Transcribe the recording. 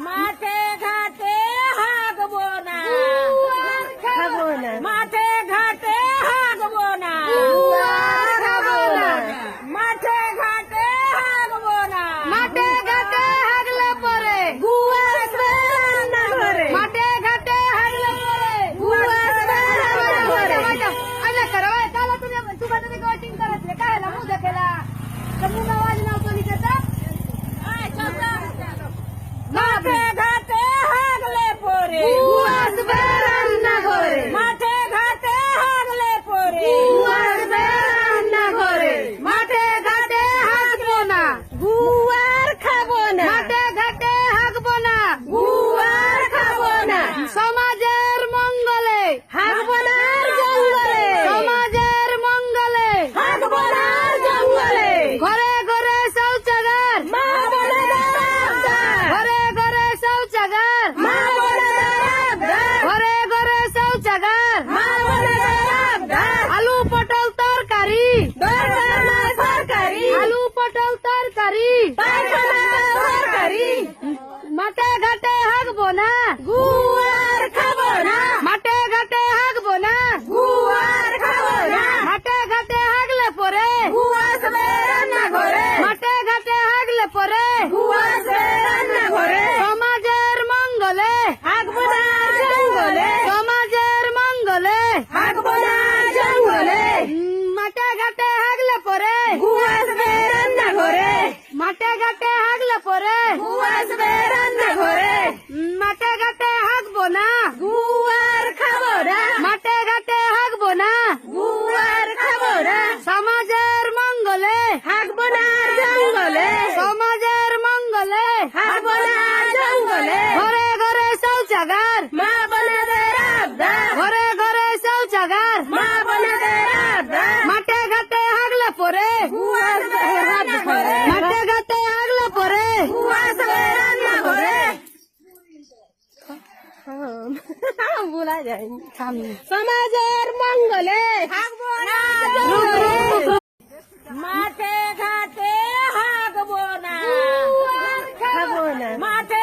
মাঠে ঘাটে হাগবো না, খাবো না, মাঠে ঘাটে হাগবো না, খাবো না, মাঠে ঘাটে হাগবো না, মাঠে ঘাটে হাগলে পরে গুয়া আসবে রান্না ঘরে, মাঠে ঘাটে হাগলে পরে গুয়া আসবে রান্না ঘরে, अरे करो काला तुम्ही गोटिंग करायचं काय ना मुद केला तर मुलं आवाज नाव कोणी त्याचा মাঠে ঘাটে হাগলে পরে, गुवा असबे रान्ना घरे মাঠে ঘাটে হাগলে পরে, गुवा असबे रान्ना घरे माठे घाटे हागबो ना গুয়ার খাবো না, माठे घाटे हागबो ना গুয়ার খাবো না, সমাজের মঙ্গলে হাগবো না জঙ্গলে, সমাজের মঙ্গলে হাগবো না জঙ্গলে, ঘরে ঘরে শৌচাগার মা বোনেদের আবদার, ঘরে ঘরে শৌচাগার মা বোনেদের আবদার, ঘরে ঘরে শৌচাগার মা বোনেদের আবদার, আলু পটল তরকারি দরকার না সরকারি, আলু পটল তরকারি পায়খানা সরকারি, মাঠে ঘাটে হাগবো না গুয়ার খাবো না, মাঠে ঘাটে হাগবো না গুয়ার খাবো না, মাঠে ঘাটে হাগলে পরে গুয়া আসবে রান্না ঘরে, মাঠে ঘাটে হাগলে পরে গুয়া আসবে রান্না ঘরে, সমাজের মঙ্গলে হাগবো না জঙ্গলে, সমাজের মঙ্গলে হাগবো না জঙ্গলে, মাঠে ঘাটে হাগলে পরে গুয়া আসবে রান্না ঘরে, মাঠে ঘাটে হাগলে পরে গুয়া আসবে রান্না ঘরে, মাঠে ঘাটে হাগবো না গুয়ার খাবো না, মাঠে ঘাটে হাগবো না গুয়ার খাবো না, সমাজের মঙ্গলে হাগবো না জঙ্গলে, সমাজের মঙ্গলে হাগবো না জঙ্গলে, ঘরে ঘরে শৌচাগার মা বোনেদের আবদার, ঘরে ঘরে শৌচাগার মা বোনেদের আবদার, মাঠে ঘাটে হাগলে পরে গুয়া আসবে রান্না ঘরে, মাঠে ঘাটে হাগলে পরে গুয়া আসবে রান্না ঘরে, বলা যায়নি সমাজের মঙ্গলে হাগবো না জঙ্গলে, মাঠে ঘাটে হাগবো না, খাবো না মাঠে